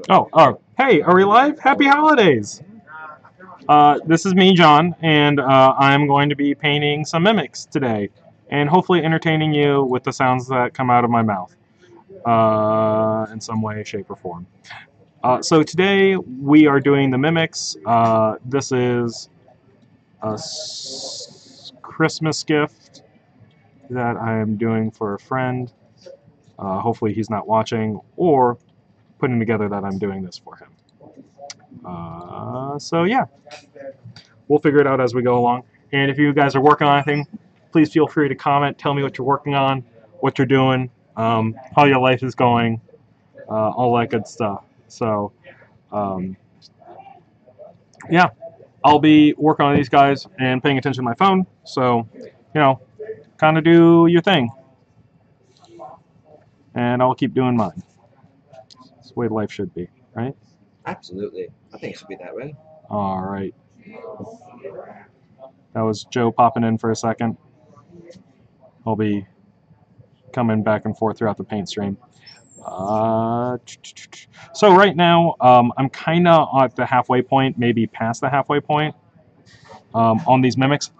Oh, hey, are we live? Happy holidays! This is me, John, and I'm going to be painting some mimics today, and hopefully entertaining you with the sounds that come out of my mouth in some way, shape, or form. So today we are doing the mimics. This is a Christmas gift that I am doing for a friend. Hopefully he's not watching, or putting together that I'm doing this for him. So yeah, we'll figure it out as we go along. And if you guys are working on anything, please feel free to comment. Tell me what you're working on, what you're doing, how your life is going, all that good stuff. So um, yeah, I'll be working on these guys and paying attention to my phone. So kind of do your thing, and I'll keep doing mine. It's the way life should be, right? Absolutely. I think it should be that way. All right. That was Joe popping in for a second. I'll be coming back and forth throughout the paint stream. So right now, I'm kind of at the halfway point, maybe past the halfway point on these mimics,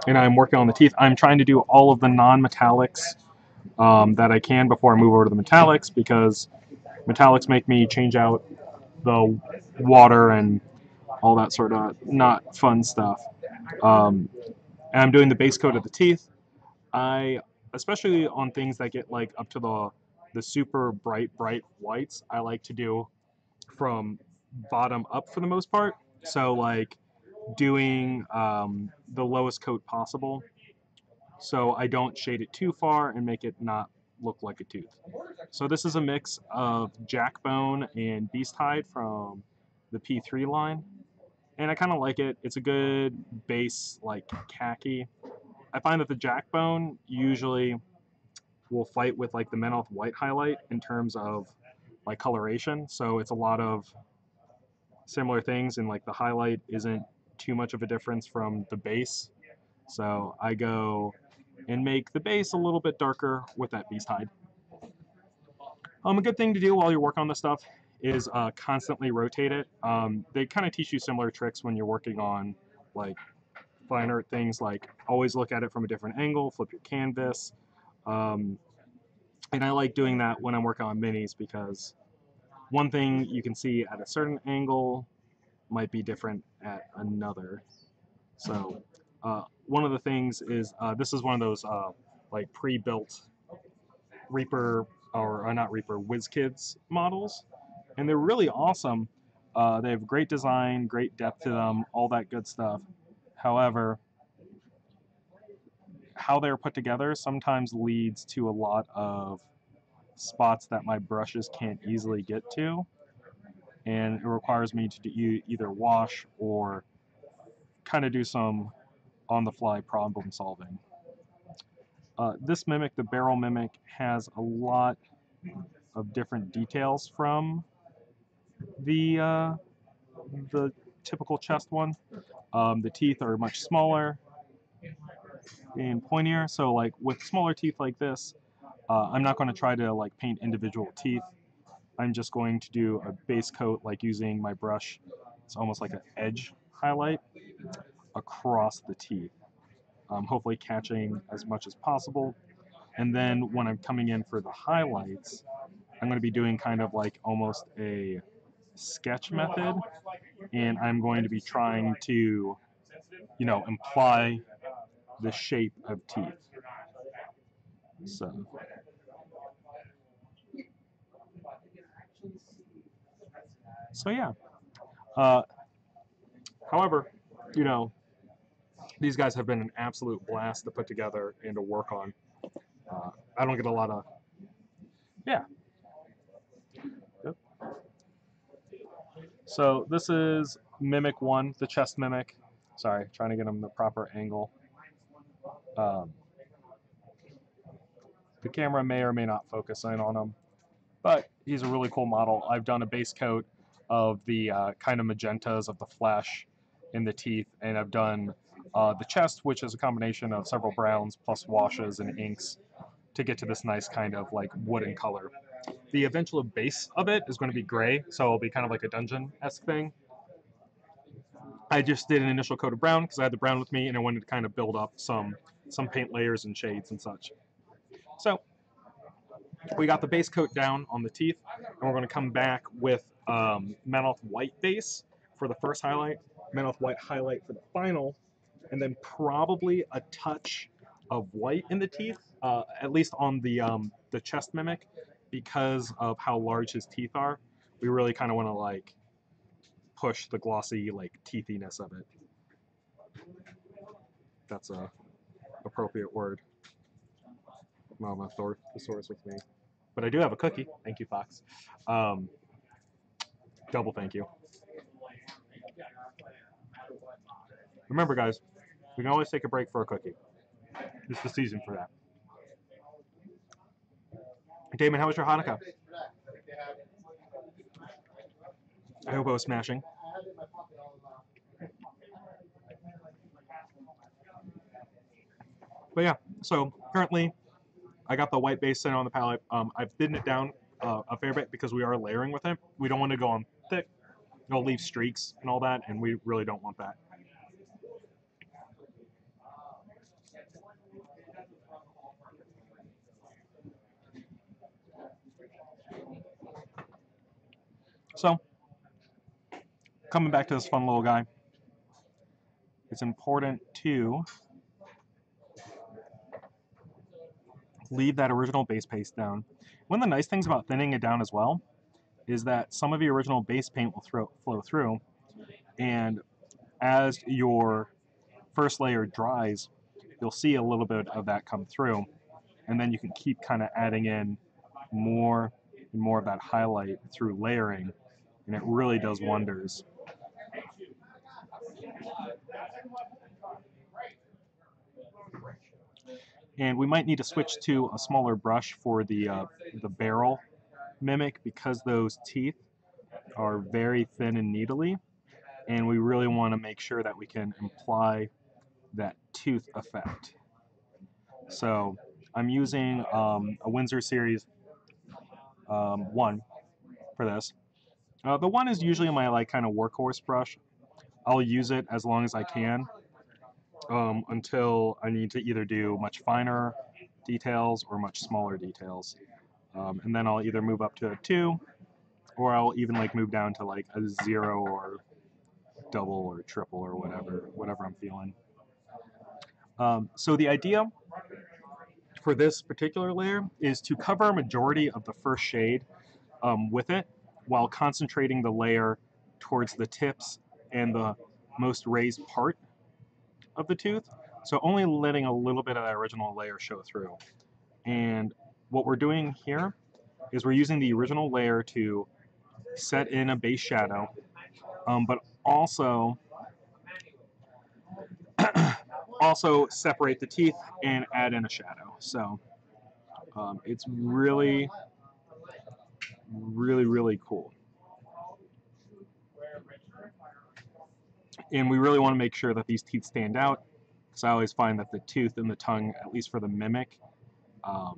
and I'm working on the teeth. I'm trying to do all of the non-metallics that I can before I move over to the metallics, because metallics make me change out the water and all that sort of not fun stuff. And I'm doing the base coat of the teeth. I, especially on things that get like up to the super bright whites, I like to do from bottom up for the most part. So like doing the lowest coat possible, so I don't shade it too far and make it not look like a tooth. So this is a mix of Jackbone and Beast Hide from the P3 line, and I kind of like it. It's a good base like khaki. I find that the Jackbone usually will fight with like the Menoth White highlight in terms of like coloration. So it's a lot of similar things, and like the highlight isn't too much of a difference from the base. So I go and make the base a little bit darker with that Beast Hide. A good thing to do while you're working on this stuff is constantly rotate it. They kind of teach you similar tricks when you're working on like fine art things, like always look at it from a different angle, flip your canvas. Um, and I like doing that when I'm working on minis, because one thing you can see at a certain angle might be different at another. So one of the things is this is one of those like pre-built Reaper, or not Reaper, WizKids models, and they're really awesome. They have great design, great depth to them, all that good stuff. However, how they're put together sometimes leads to a lot of spots that my brushes can't easily get to, and it requires me to do either wash or kind of do some on-the-fly problem solving. This mimic, the barrel mimic, has a lot of different details from the typical chest one. The teeth are much smaller and pointier, so like with smaller teeth like this, I'm not going to try to like paint individual teeth. I'm just going to do a base coat, like using my brush. It's almost like an edge highlight across the teeth, hopefully catching as much as possible. And then when I'm coming in for the highlights, I'm going to be doing kind of like almost a sketch method, and I'm going to be trying to, imply the shape of teeth. So, so yeah. Uh, However, you know, these guys have been an absolute blast to put together and to work on. I don't get a lot of, yeah. Yep. So this is Mimic 1, the chest Mimic. Sorry, trying to get him the proper angle. Um, the camera may or may not focus in on him, but he's a really cool model. I've done a base coat of the kind of magentas of the flesh in the teeth, and I've done the chest, which is a combination of several browns plus washes and inks to get to this nice kind of like wooden color. The eventual base of it is going to be gray, so it'll be kind of like a dungeon-esque thing. I just did an initial coat of brown because I had the brown with me, and I wanted to kind of build up some paint layers and shades and such. So we got the base coat down on the teeth, and we're going to come back with Manoth White base for the first highlight, Manoth White highlight for the final, and then probably a touch of white in the teeth, at least on the chest mimic, because of how large his teeth are. We really kind of want to like push the glossy like teethiness of it. That's a appropriate word. No, I'm a thesaurus with me, but I do have a cookie. Thank you, Fox. Double thank you. Remember, guys, we can always take a break for a cookie. It's the season for that. Damon, how was your Hanukkah? I hope I was smashing. But yeah, so currently I got the white base set on the palette. I've thinned it down a fair bit because we are layering with it. We don't want to go on thick. It'll leave streaks and all that, and we really don't want that. So, coming back to this fun little guy, it's important to leave that original base paste down. One of the nice things about thinning it down as well is that some of the original base paint will flow through, and as your first layer dries, you'll see a little bit of that come through, and then you can keep kind of adding in more and more of that highlight through layering, and it really does wonders. And we might need to switch to a smaller brush for the barrel mimic because those teeth are very thin and needly, and we really want to make sure that we can imply that tooth effect. So I'm using a Winsor Series 1 for this. The 1 is usually my like kind of workhorse brush. I'll use it as long as I can until I need to either do much finer details or much smaller details. And then I'll either move up to a 2, or I'll even like move down to like a 0 or double or triple or whatever I'm feeling. So the idea for this particular layer is to cover a majority of the first shade with it while concentrating the layer towards the tips and the most raised part of the tooth. So only letting a little bit of that original layer show through. And what we're doing here is we're using the original layer to set in a base shadow, but also separate the teeth and add in a shadow. So it's really, really, really cool. And we really want to make sure that these teeth stand out, because I always find that the tooth and the tongue, at least for the mimic, are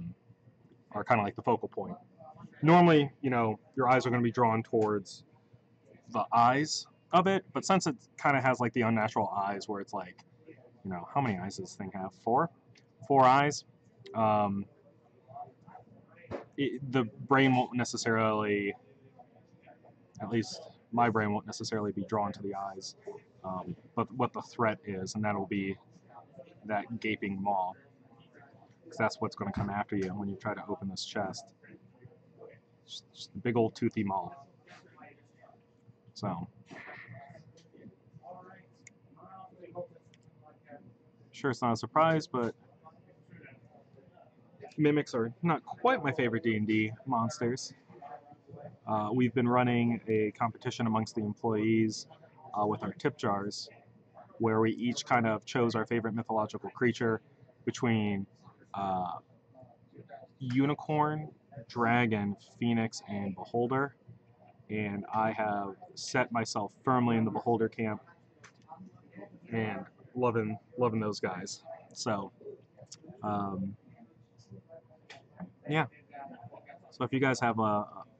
kind of like the focal point. Normally, you know, your eyes are going to be drawn towards the eyes of it, but since it kind of has like the unnatural eyes where it's like, you know, how many eyes does this thing have? Four eyes. The brain won't necessarily, at least my brain won't necessarily be drawn to the eyes, but what the threat is, and that'll be that gaping maw, because that's what's going to come after you when you try to open this chest. Just a big old toothy maw. So, sure, it's not a surprise, but mimics are not quite my favorite D&D monsters. We've been running a competition amongst the employees with our tip jars, where we each kind of chose our favorite mythological creature between unicorn, dragon, phoenix, and beholder. And I have set myself firmly in the beholder camp and loving those guys. So, yeah. So if you guys have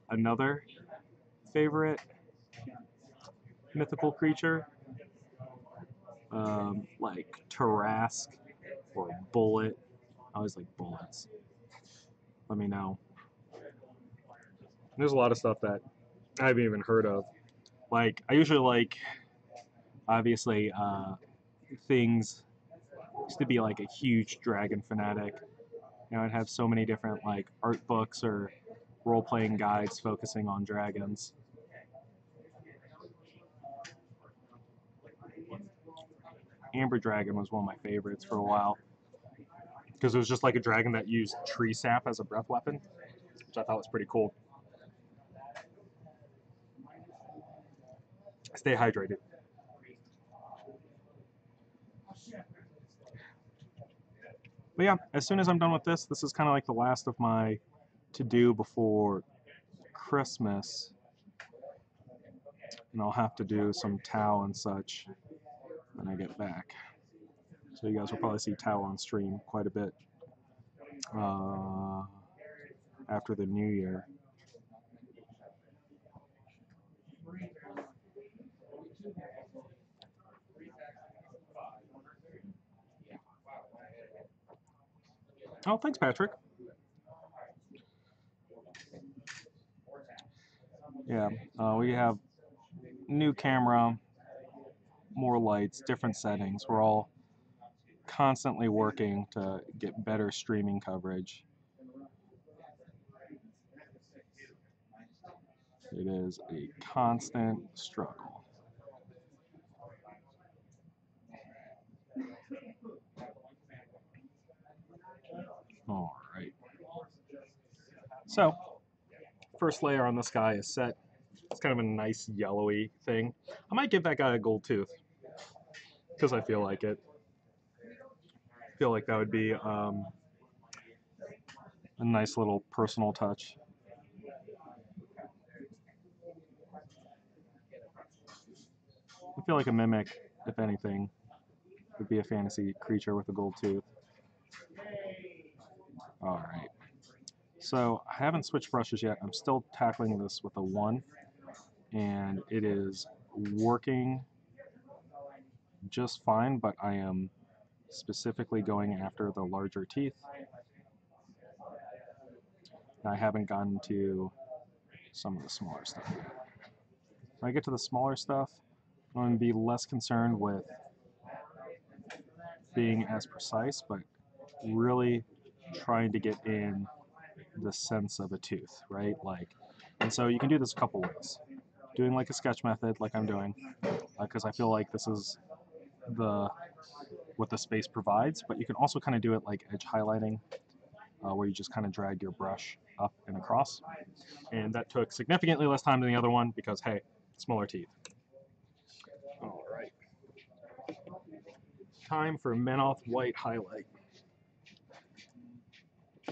another favorite mythical creature, like Tarask or Bullet, I always like bullets. Let me know. There's a lot of stuff that I haven't even heard of. Like I usually like, obviously, things. Used to be like a huge dragon fanatic. I'd have so many different like art books or role-playing guides focusing on dragons. Amber Dragon was one of my favorites for a while because it was just like a dragon that used tree sap as a breath weapon, which I thought was pretty cool. Stay hydrated. But yeah, as soon as I'm done with this, this is kind of like the last of my to-do before Christmas. And I'll have to do some Tau and such when I get back. So you guys will probably see Tau on stream quite a bit after the new year. Oh, thanks, Patrick. Yeah, we have new camera, more lights, different settings. We're all constantly working to get better streaming coverage. It is a constant struggle. All right. So, first layer on this guy is set. It's kind of a nice yellowy thing. I might give that guy a gold tooth because I feel like it. I feel like that would be a nice little personal touch. I feel like a mimic, if anything, would be a fantasy creature with a gold tooth. All right. So I haven't switched brushes yet. I'm still tackling this with a 1, and it is working just fine, but I am specifically going after the larger teeth. I haven't gotten to some of the smaller stuff yet. When I get to the smaller stuff, I'm going to be less concerned with being as precise, but really trying to get in the sense of a tooth, right? Like, and so you can do this a couple ways. Doing like a sketch method, like I'm doing, because I feel like this is what the space provides. But you can also kind of do it like edge highlighting, where you just kind of drag your brush up and across. And that took significantly less time than the other one because, hey, smaller teeth. All right. Time for Menoth White highlight.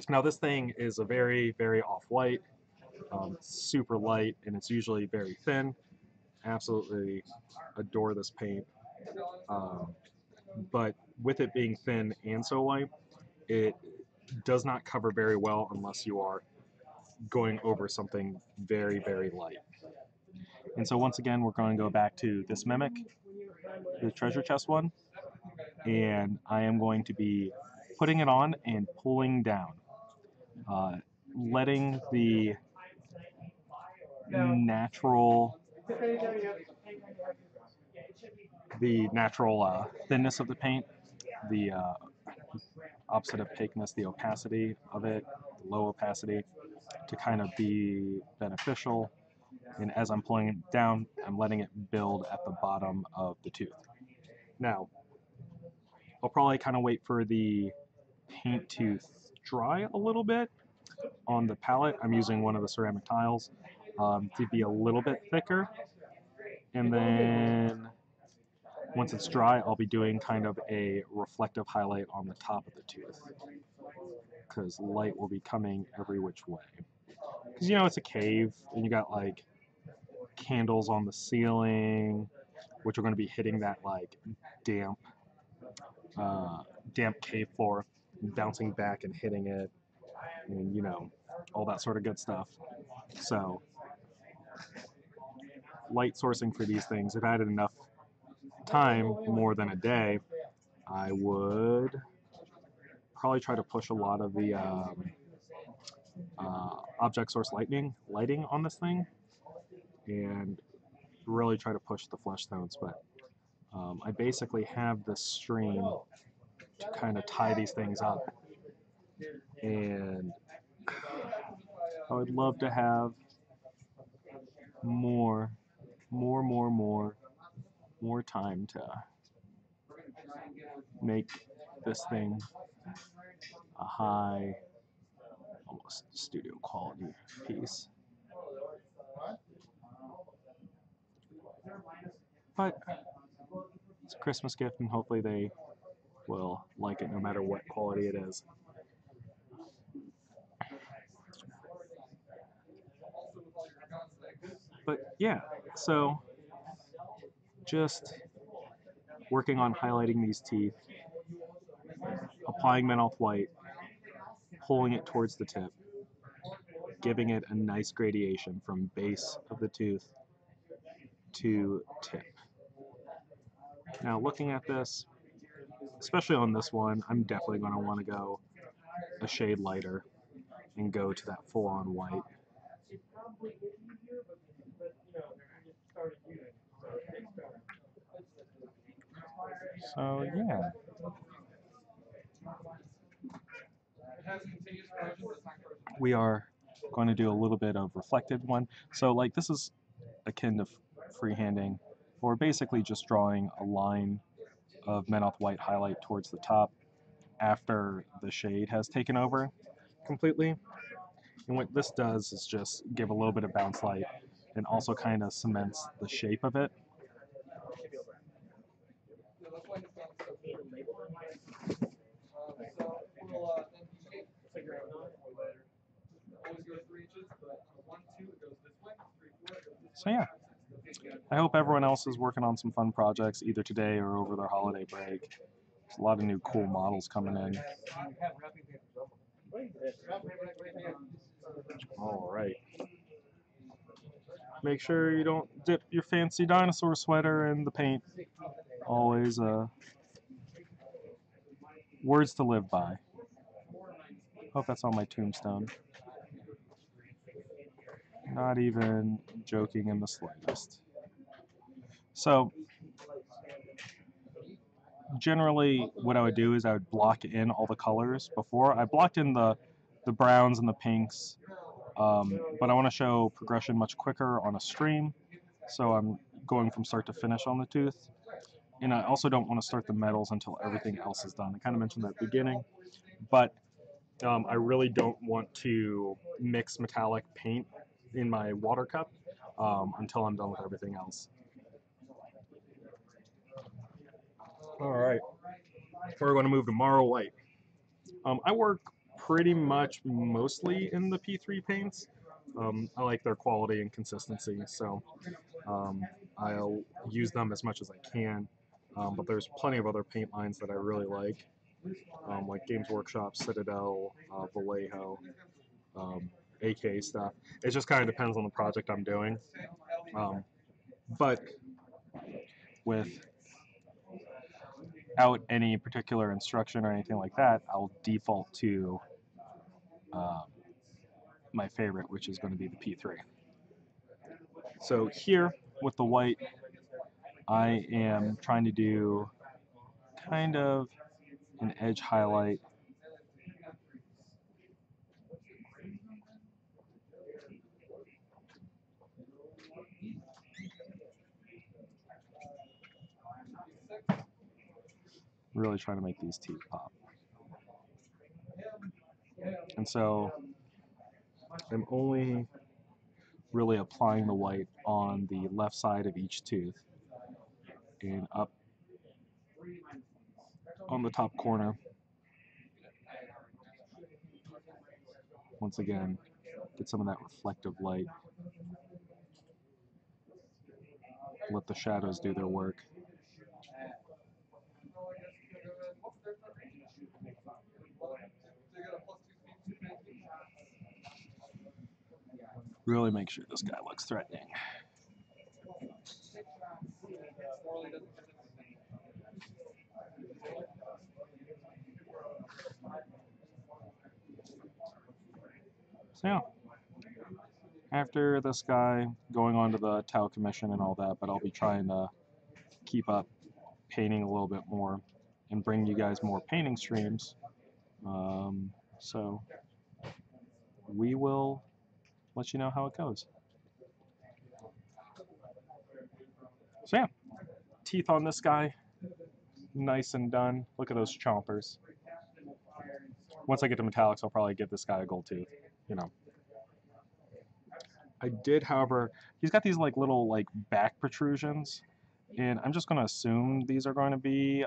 Now this thing is a very, very off-white, super light, and it's usually very thin. Absolutely adore this paint. But with it being thin and so light, it does not cover very well unless you are going over something very, very light. And so once again, we're going to go back to this Mimic, the treasure chest one, and I am going to be putting it on and pulling down, letting the natural thinness of the paint, the opposite of opaqueness, the opacity of it, the low opacity, to kind of be beneficial. And as I'm pulling it down, I'm letting it build at the bottom of the tooth. Now, I'll probably kind of wait for the paint to dry a little bit on the palette. I'm using one of the ceramic tiles to be a little bit thicker. And then once it's dry, I'll be doing kind of a reflective highlight on the top of the tooth, because light will be coming every which way. Because, it's a cave, and you got, like, candles on the ceiling, which are going to be hitting that, like, damp cave floor, bouncing back and hitting it. and you know, all that sort of good stuff. So light sourcing for these things, if I had enough time, more than a day, I would probably try to push a lot of the object source lighting on this thing, and really try to push the flesh tones. But I basically have this stream to kind of tie these things up, and I would love to have more, more time to make this thing a high, almost studio quality piece. But it's a Christmas gift, and hopefully they will like it no matter what quality it is. But yeah, so just working on highlighting these teeth, applying Menolth White, pulling it towards the tip, giving it a nice gradation from base of the tooth to tip. Now looking at this, especially on this one, I'm definitely going to want to go a shade lighter and go to that full-on white. So yeah. We are going to do a little bit of reflected one. So like this is akin to freehanding, or basically just drawing a line of Menolth White highlight towards the top after the shade has taken over completely. And what this does is just give a little bit of bounce light and also kind of cements the shape of it. So yeah, I hope everyone else is working on some fun projects either today or over their holiday break. There's a lot of new cool models coming in. All right. Make sure you don't dip your fancy dinosaur sweater in the paint. Always words to live by. Hope that's on my tombstone. Not even joking in the slightest. So generally what I would do is I would block in all the colors before. I blocked in the browns and the pinks, but I want to show progression much quicker on a stream, so I'm going from start to finish on the tooth. And I also don't want to start the metals until everything else is done. I kind of mentioned that at the beginning, but I really don't want to mix metallic paint in my water cup until I'm done with everything else. All right, we're going to move to Morrow White. I work pretty much mostly in the P3 paints. I like their quality and consistency, so I'll use them as much as I can. But there's plenty of other paint lines that I really like Games Workshop, Citadel, Vallejo, AK stuff. It just kind of depends on the project I'm doing. But without any particular instruction or anything like that, I'll default to my favorite, which is going to be the P3. So here with the white, I am trying to do kind of an edge highlight. Really trying to make these teeth pop. And so I'm only really applying the white on the left side of each tooth and up on the top corner. Once again, get some of that reflective light. Let the shadows do their work. Really make sure this guy looks threatening. So yeah, after this guy, going on to the Tau Commission and all that, but I'll be trying to keep up painting a little bit more and bring you guys more painting streams. So we will let you know how it goes. So yeah, teeth on this guy, nice and done. Look at those chompers. Once I get to metallics, I'll probably give this guy a gold tooth, you know. I did, however, he's got these like little like back protrusions, and I'm just going to assume these are going to be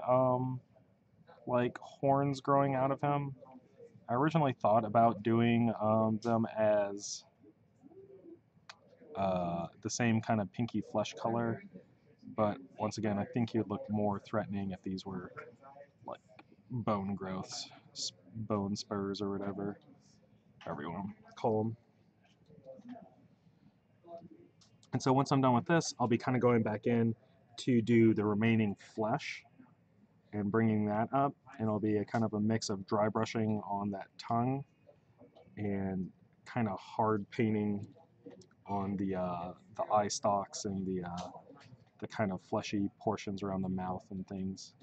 like horns growing out of him. I originally thought about doing them as the same kind of pinky flesh color, but once again, I think he would look more threatening if these were like bone growths, bone spurs or whatever, however you want to call them. And so once I'm done with this, I'll be kind of going back in to do the remaining flesh and bringing that up, and it'll be a kind of a mix of dry brushing on that tongue and kind of hard painting on the eye stalks and the kind of fleshy portions around the mouth and things.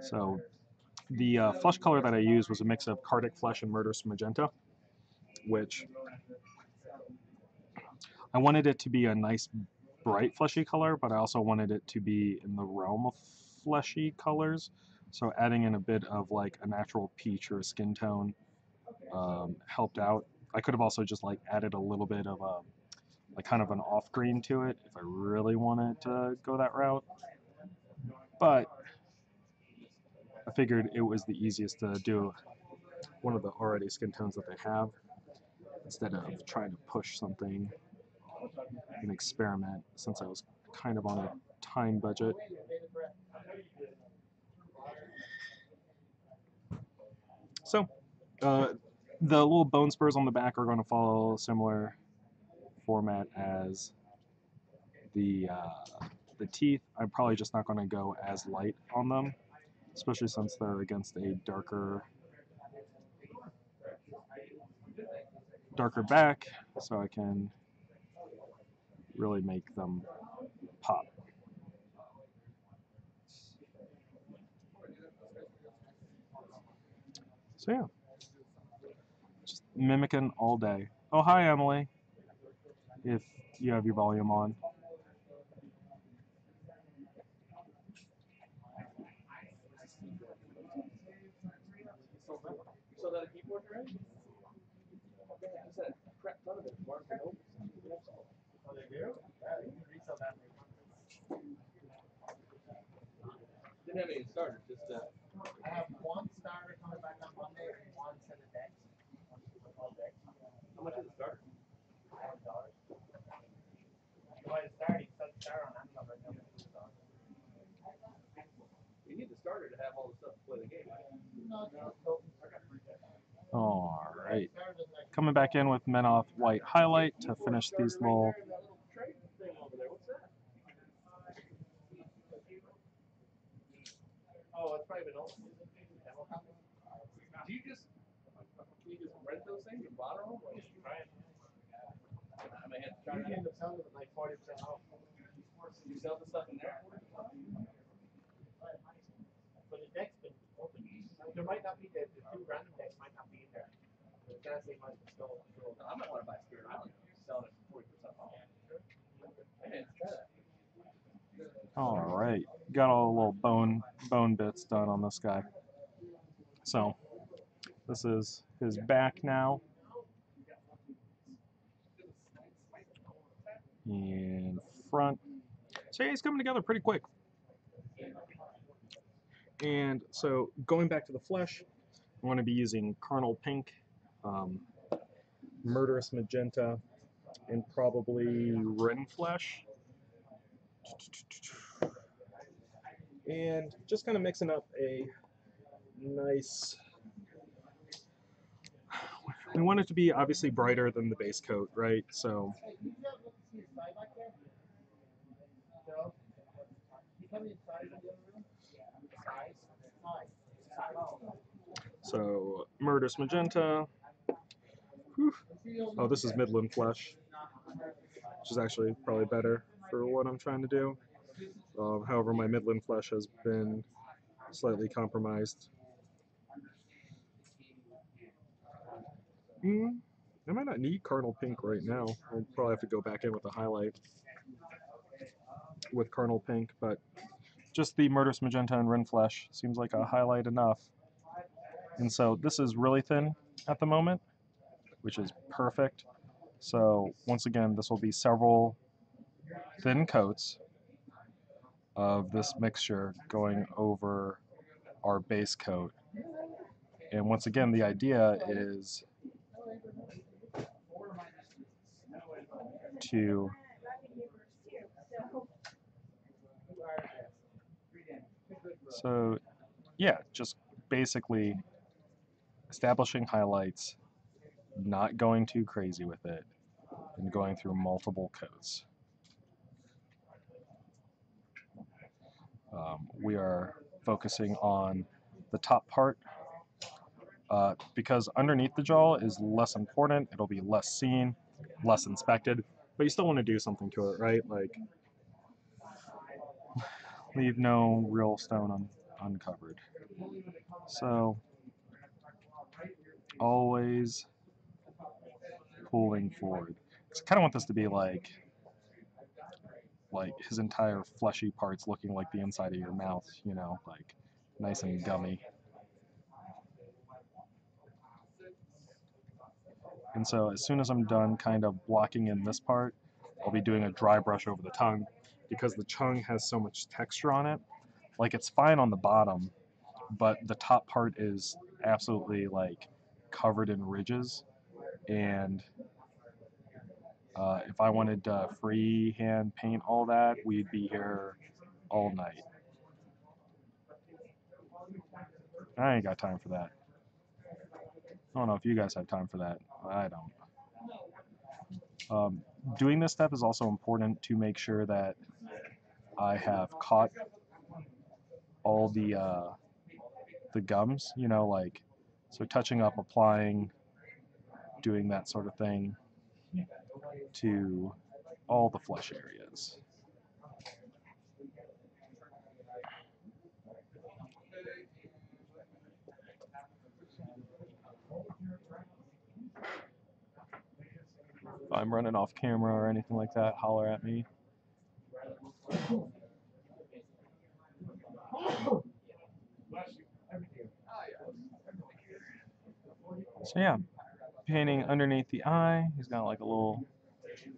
So the flesh color that I used was a mix of Cardic Flesh and Murderous Magenta, which I wanted it to be a nice bright fleshy color, but I also wanted it to be in the realm of fleshy colors. So adding in a bit of like a natural peach or a skin tone helped out. I could have also just like added a little bit of a like kind of an off green to it if I really wanted to go that route. But I figured it was the easiest to do one of the already skin tones that they have instead of trying to push something and experiment, since I was kind of on a time budget. So the little bone spurs on the back are going to follow a similar format as the teeth. I'm probably just not going to go as light on them, especially since they're against a darker back, so I can really make them pop. So yeah, just mimicking all day. Oh, hi, Emily, if you have your volume on. You sold out a keyboard already? Okay, I said a crap ton of it. Mark and Opus. Oh, they do? Yeah, you can resell that. Didn't have any starters, just I have one starter coming back on Monday and one set of decks. All decks. How much is the starter? $5. Why is starter? You sell the starter on Amazon right now. You need the starter to have all the stuff to play the game. No. All right, coming back in with Menoth White Highlight to finish these little. Oh, it's probably been open. Do you just rent those things or bought them? Or just try it? I may have to try. You end up selling them like 40% off. You sell the stuff in there? But the deck's been open. There might not be the two random decks might not be in there. The Fantasy might be still. I might want to buy Spirit Island. Selling it for 40% off. Hey, let's try that. All right, got all the little bone bits done on this guy. So this is his back now, and front. So yeah, he's coming together pretty quick. And so going back to the flesh, I'm going to be using Carnal Pink, Murderous Magenta, and probably Ren Flesh. And just kind of mixing up a nice, we want it to be obviously brighter than the base coat, right? So Murderous Magenta. Whew. Oh, this is Midland Flesh, which is actually probably better for what I'm trying to do. However, my Midland Flesh has been slightly compromised. I might not need Carnal Pink right now. I'll probably have to go back in with a highlight with Carnal Pink, but just the Murderous Magenta and Rin Flesh seems like a highlight enough. And so this is really thin at the moment, which is perfect. So once again, this will be several thin coats of this mixture going over our base coat. And once again, the idea is to just basically establishing highlights, not going too crazy with it, and going through multiple coats. We are focusing on the top part because underneath the jaw is less important. It'll be less seen, less inspected, but you still want to do something to it, right? Like leave no real stone uncovered. So always pulling forward. I kind of want this to be like his entire fleshy parts looking like the inside of your mouth, you know, like nice and gummy. And so as soon as I'm done kind of blocking in this part, I'll be doing a dry brush over the tongue because the tongue has so much texture on it. Like it's fine on the bottom, but the top part is absolutely like covered in ridges. And if I wanted to freehand paint all that, we'd be here all night. I ain't got time for that. I don't know if you guys have time for that. I don't. Doing this step is also important to make sure that I have caught all the gums, you know, like, so touching up, applying, doing that sort of thing to all the flesh areas. If I'm running off camera or anything like that, holler at me. So yeah, painting underneath the eye. He's got like a little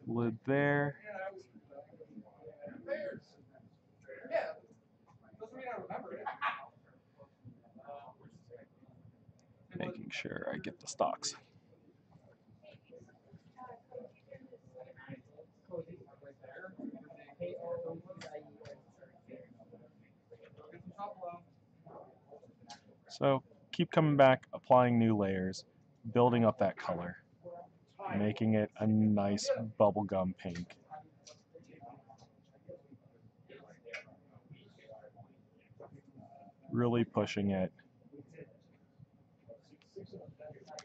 lid there. Making sure I get the stalks. So keep coming back, applying new layers, building up that color, making it a nice bubblegum pink. Really pushing it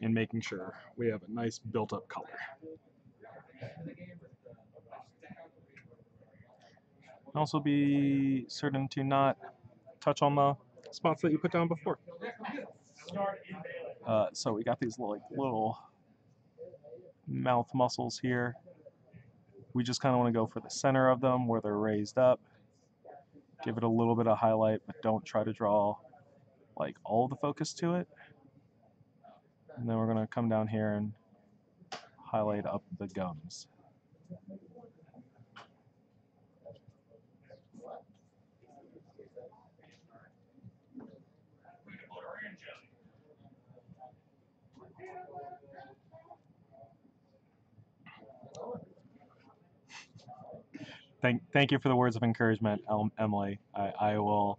and making sure we have a nice built-up color. Also be certain to not touch on the spots that you put down before. So we got these little mouth muscles here. We just kind of want to go for the center of them where they're raised up. Give it a little bit of highlight, but don't try to draw like all of the focus to it. And then we're going to come down here and highlight up the gums. Thank you for the words of encouragement, Emily. I will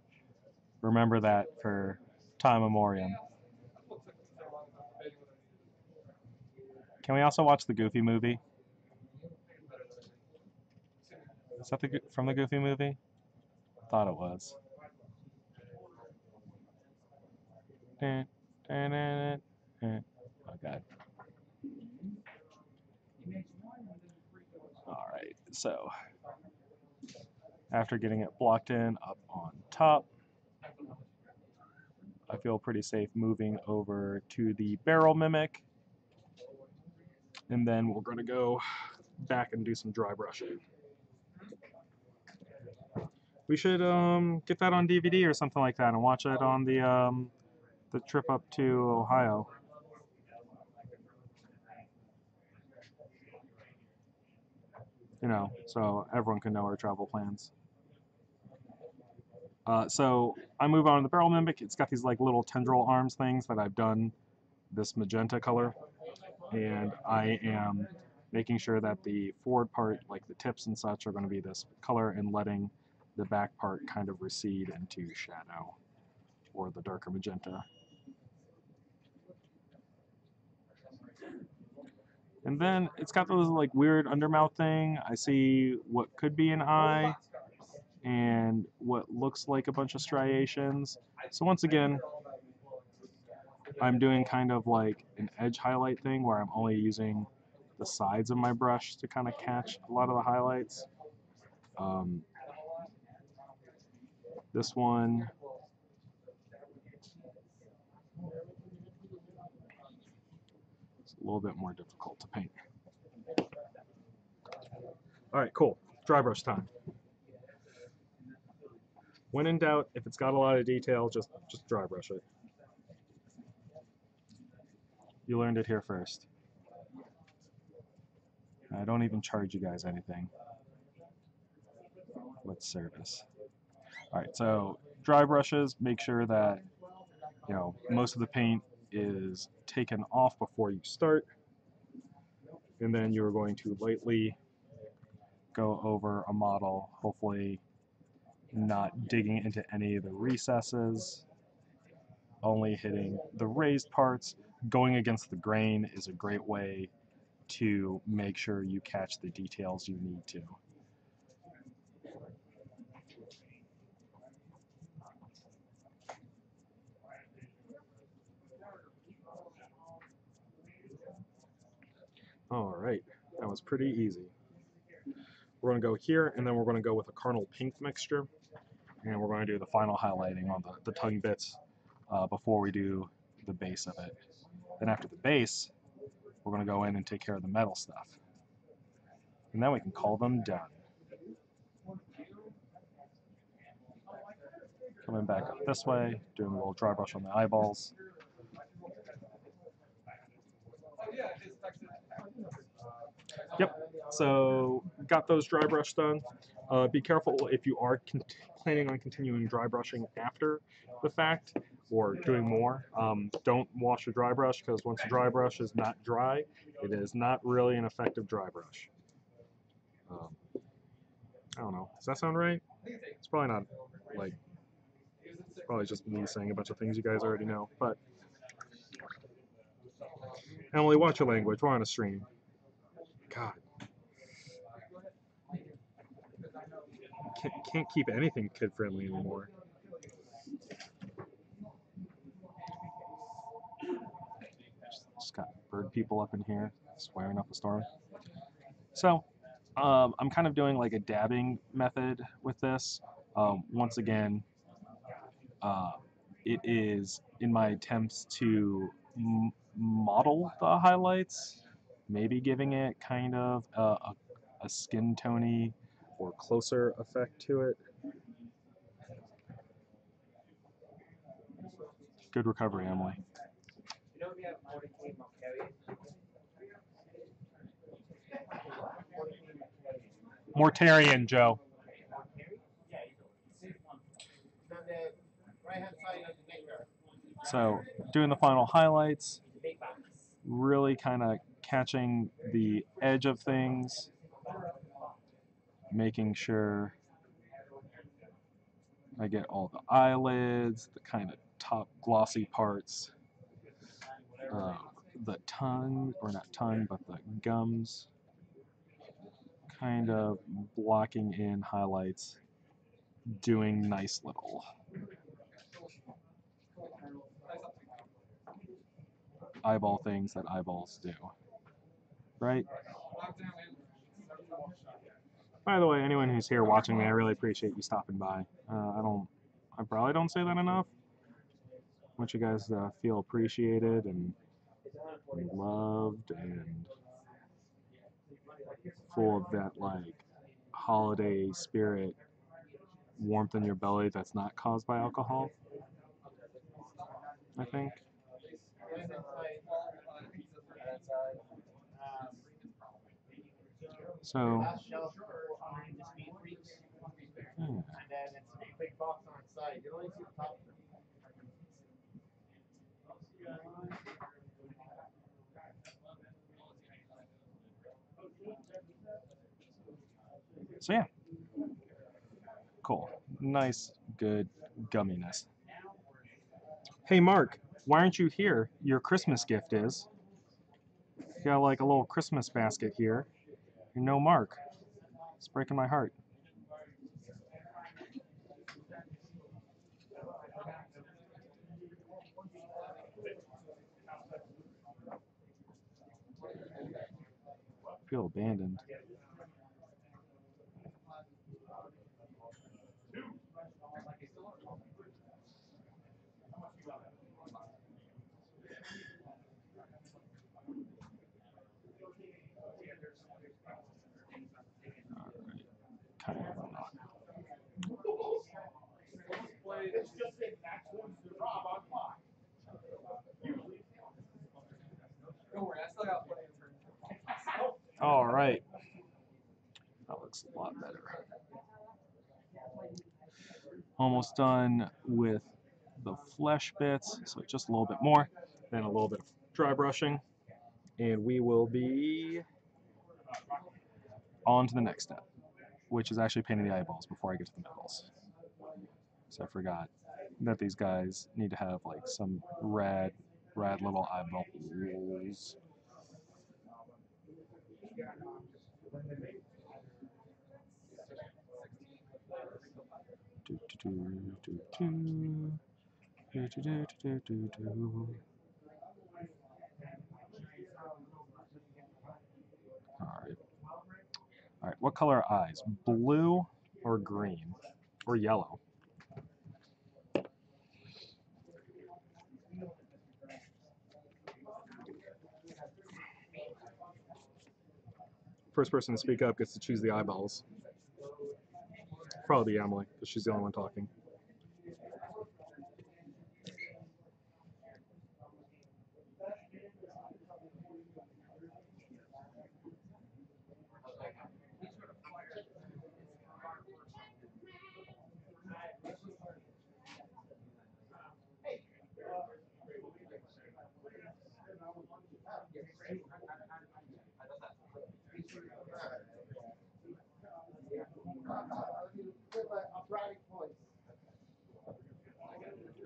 remember that for time memoriam. Can we also watch the Goofy movie? Is that from the Goofy movie? Thought it was. Oh god. All right. So after getting it blocked in up on top, I feel pretty safe moving over to the barrel mimic. And then we're going to go back and do some dry brushing. We should get that on DVD or something like that and watch it on the trip up to Ohio. You know, so everyone can know our travel plans. So I move on to the barrel mimic. It's got these like little tendril arms things that I've done this magenta color, and I am making sure that the forward part, like the tips and such, are going to be this color, and letting the back part kind of recede into shadow or the darker magenta. And then it's got those like weird undermouth thing. I see what could be an eye and what looks like a bunch of striations. So once again, I'm doing kind of like an edge highlight thing where I'm only using the sides of my brush to kind of catch a lot of the highlights. This one, it's a little bit more difficult to paint. All right, cool. Dry brush time. When in doubt, if it's got a lot of detail, just dry brush it. You learned it here first. I don't even charge you guys anything. What service? All right, so dry brushes, make sure that most of the paint is taken off before you start, and then you're going to lightly go over a model, hopefully not digging into any of the recesses, only hitting the raised parts. Going against the grain is a great way to make sure you catch the details you need to. All right, that was pretty easy. We're going to go here, and then we're going to go with a Carnal Pink mixture, and we're going to do the final highlighting on the tongue bits before we do the base of it. Then after the base, we're going to go in and take care of the metal stuff. And then we can call them done. Coming back up this way, doing a little dry brush on the eyeballs. Yep, so got those dry brush done. Be careful if you are planning on continuing dry brushing after the fact or doing more. Don't wash your dry brush, because once a dry brush is not dry, it is not really an effective dry brush. I don't know. Does that sound right? It's probably not, like, it's probably just me saying a bunch of things you guys already know. But Emily, watch your language. We're on a stream. God. Can't keep anything kid-friendly anymore. Just got bird people up in here swearing up a storm. So I'm kind of doing like a dabbing method with this. Once again, it is in my attempts to model the highlights, maybe giving it kind of a skin tony or closer effect to it. Good recovery, Emily. Mortarian, Joe. So doing the final highlights, really kind of catching the edge of things, making sure I get all the eyelids, the kind of top glossy parts, the tongue, or not tongue, but the gums, kind of blocking in highlights, doing nice little eyeball things that eyeballs do, right? By the way, anyone who's here watching me, I really appreciate you stopping by. I probably don't say that enough. I want you guys to feel appreciated and loved and full of that like holiday spirit, warmth in your belly that's not caused by alcohol, I think. So, yeah. So yeah, cool, nice, good gumminess. Hey Mark, why aren't you here? Your Christmas gift is. You got like a little Christmas basket here. You're no Mark. It's breaking my heart. I feel abandoned. Alright, kind of not. Alright, that looks a lot better. Almost done with the flesh bits, so just a little bit more, then a little bit of dry brushing, and we will be on to the next step, which is actually painting the eyeballs before I get to the nipples. So I forgot that these guys need to have like some rad little eyeballs. Do, do, do, do, do, do, do, do, do, do. Alright. Alright, what color are eyes? Blue or green? Or yellow? First person to speak up gets to choose the eyeballs. Probably be Emily, because she's the only one talking.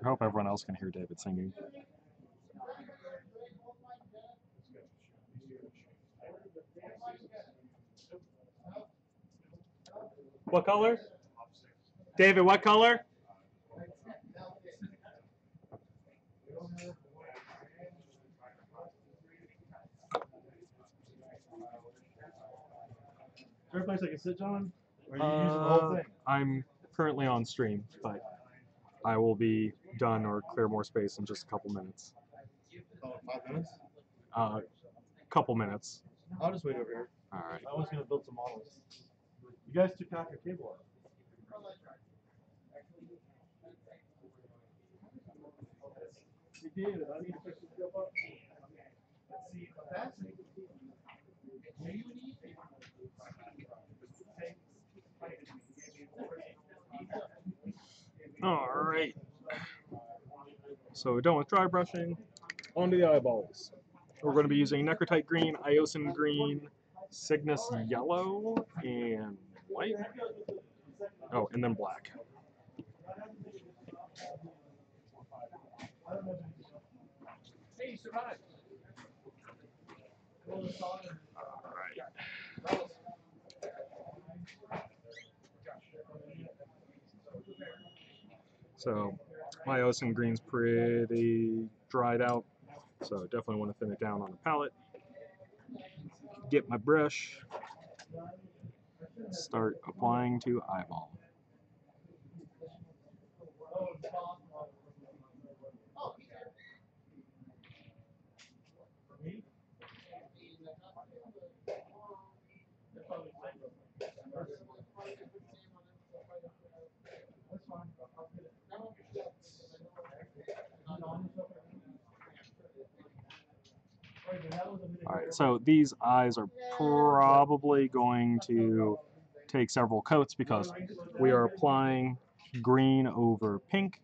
I hope everyone else can hear David singing. What color? David, what color? Is there a place I can sit, John? Or are you using the whole thing? I'm currently on stream, but I will be done or clear more space in just a couple minutes. Oh, 5 minutes? Couple minutes. I'll just wait over here. All right. I was going to build some models. You guys took half your table out. Hey, David, I need to fix this stuff up. Let's see. That's it. All right. So we're done with dry brushing. On to the eyeballs. We're going to be using Necrotite green, Iosin green, Cygnus yellow, and white. Oh, and then black. Hey, you survived. So my Ocean Green's pretty dried out, so definitely want to thin it down on the palette. Get my brush, start applying to eyeball. Alright, so these eyes are probably going to take several coats because we are applying green over pink,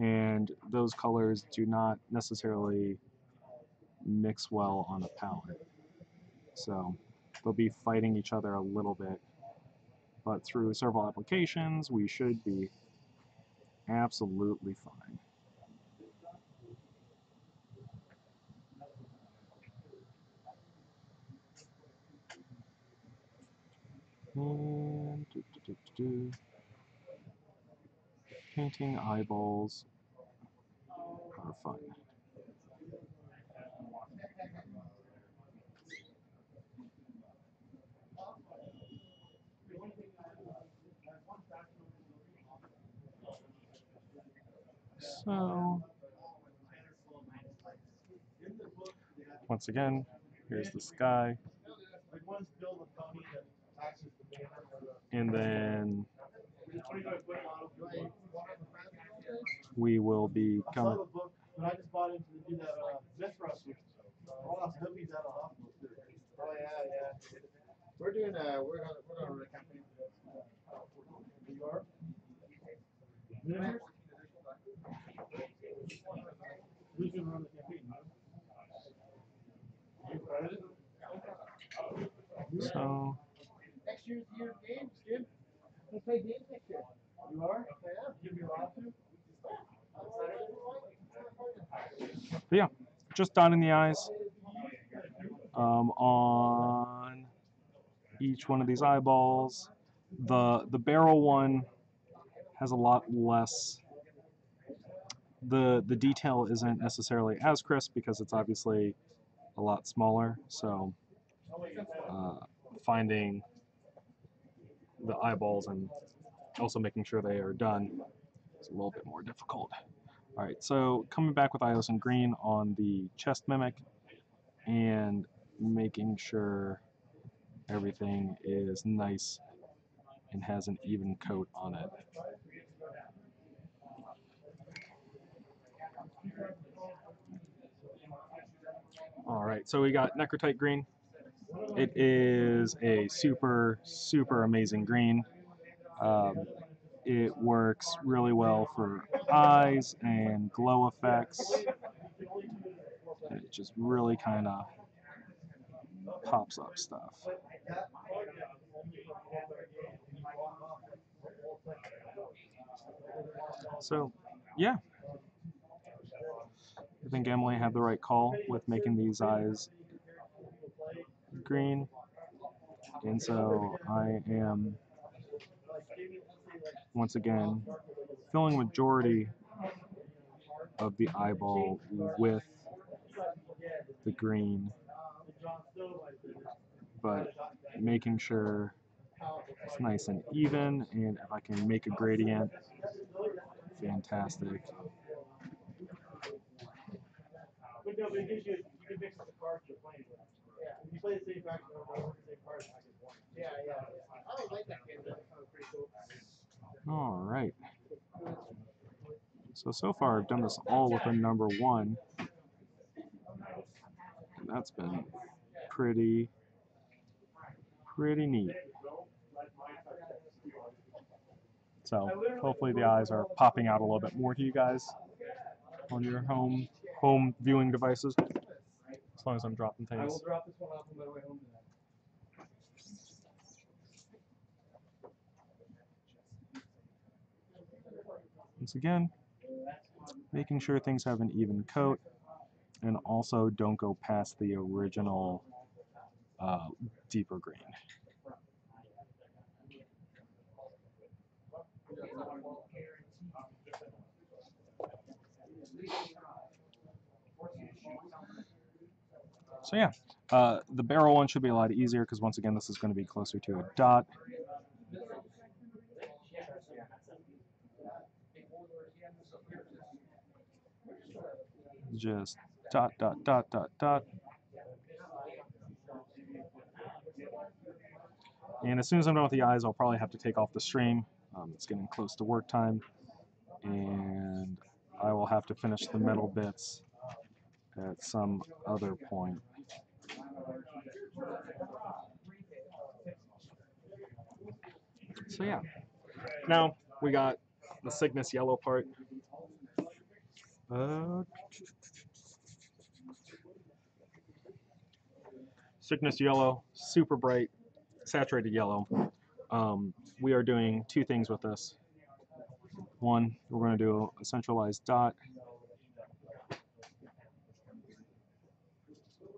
and those colors do not necessarily mix well on a palette. So they'll be fighting each other a little bit, but through several applications, we should be absolutely fine. And painting eyeballs are fun. So, once again, here's the sky. And then we will be coming. But I just bought into do that Zephyros. Oh, Snoopy's out of hospital too. Oh yeah, yeah. We're doing we're gonna run a campaign for this. You are? Who's gonna run the campaign? So, Next year's the year of games, Jim. We play games next year. You are? Yeah. Jim, you're allowed to? but yeah, just dotting the eyes on each one of these eyeballs. The barrel one has a lot less. The detail isn't necessarily as crisp because it's obviously a lot smaller. So finding the eyeballs and also making sure they are done is a little bit more difficult. All right, so coming back with Ios Green on the chest mimic and making sure everything is nice and has an even coat on it. All right, so we got Necrotite Green. It is a super, super amazing green. It works really well for eyes and glow effects. It just really kind of pops up stuff. So, yeah. I think Emily had the right call with making these eyes green. And so I am, once again, filling majority of the eyeball with the green, but making sure it's nice and even, and if I can make a gradient, fantastic. But no, but it gives you can mix up the cards you're playing with. Yeah. If you play the same faction over the same cards, I get one. Yeah, yeah. I don't like that game. That sounds pretty cool. All right. So far I've done this all with a number 1, and that's been pretty neat. So hopefully the eyes are popping out a little bit more to you guys on your home viewing devices. As long as I'm dropping things. I will drop this one off on my way home tonight. Once again, making sure things have an even coat, and also don't go past the original deeper green. So yeah, the barrel one should be a lot easier because once again this is going to be closer to a dot. Just dot, dot, dot, dot, dot. And as soon as I'm done with the eyes, I'll probably have to take off the stream. It's getting close to work time. And I will have to finish the middle bits at some other point. So yeah, now we got the Cygnus yellow part. Cygnus yellow, super bright, saturated yellow. We are doing two things with this. One, we're going to do a centralized dot,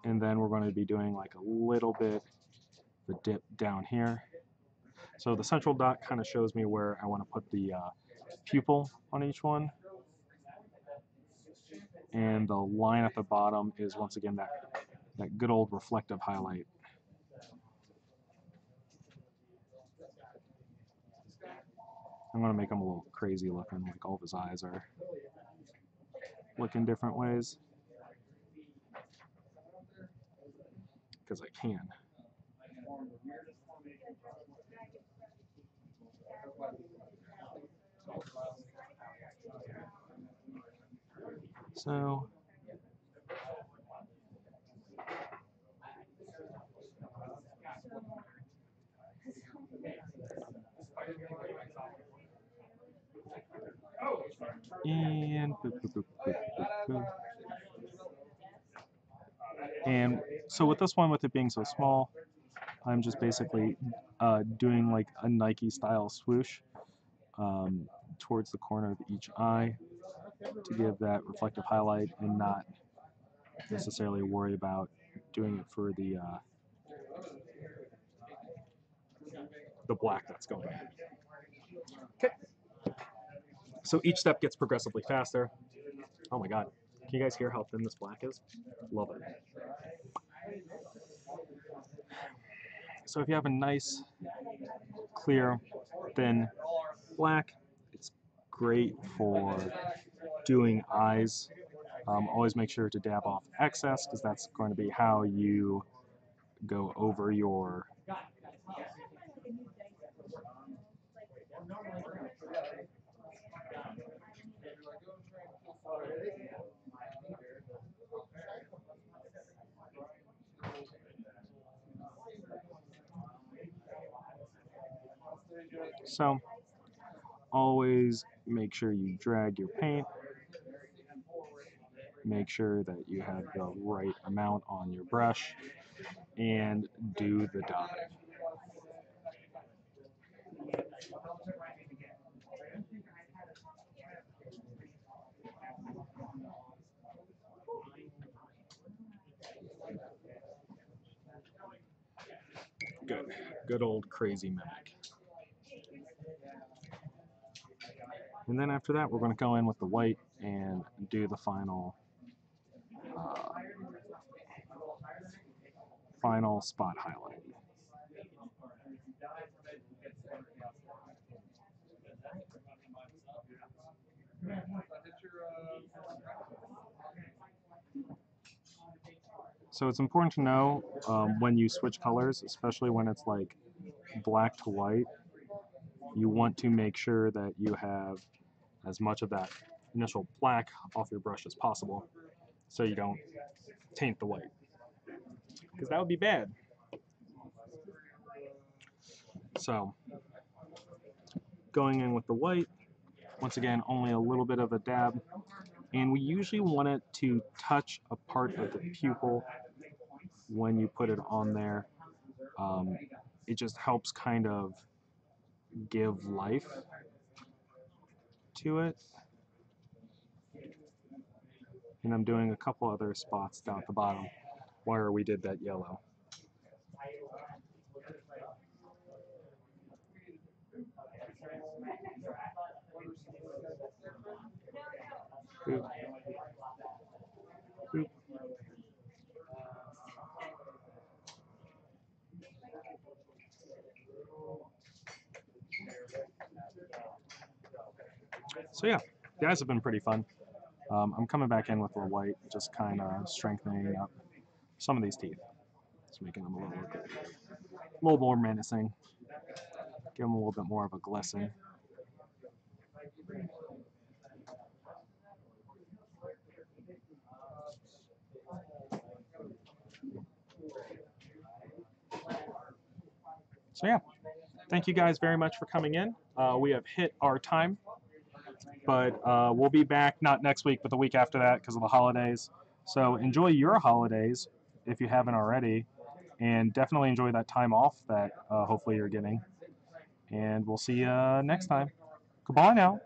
and then we're going to be doing like a little bit of a dip down here. So the central dot kind of shows me where I want to put the pupil on each one. And the line at the bottom is once again that good old reflective highlight. I'm going to make him a little crazy looking, like all of his eyes are looking different ways. Because I can. So and boop, boop, boop, boop, boop, boop. And so with this one, with it being so small, I'm just basically doing like a Nike style swoosh towards the corner of each eye to give that reflective highlight and not necessarily worry about doing it for the black that's going on. Okay. So each step gets progressively faster. Oh my god. Can you guys hear how thin this black is? Love it. So if you have a nice, clear, thin black, it's great for doing eyes. Always make sure to dab off excess because that's going to be how you go over your so always make sure you drag your paint. Make sure that you have the right amount on your brush and do the dive. Good. Good old crazy mimic. And then after that, we're going to go in with the white and do the final spot highlight. So it's important to know when you switch colors, especially when it's like black to white, you want to make sure that you have as much of that initial black off your brush as possible so you don't taint the white, because that would be bad. So going in with the white, once again, only a little bit of a dab, and we usually want it to touch a part of the pupil when you put it on there. It just helps kind of give life to it. And I'm doing a couple other spots down at the bottom where we did that yellow. Boop. Boop. So yeah, the eyes have been pretty fun. I'm coming back in with the white, just kind of strengthening up some of these teeth. Just making them a little more menacing. Give them a little bit more of a glisten. So yeah, thank you guys very much for coming in. We have hit our time, but we'll be back not next week, but the week after that because of the holidays. So enjoy your holidays if you haven't already, and definitely enjoy that time off that hopefully you're getting. And we'll see you next time. Goodbye now.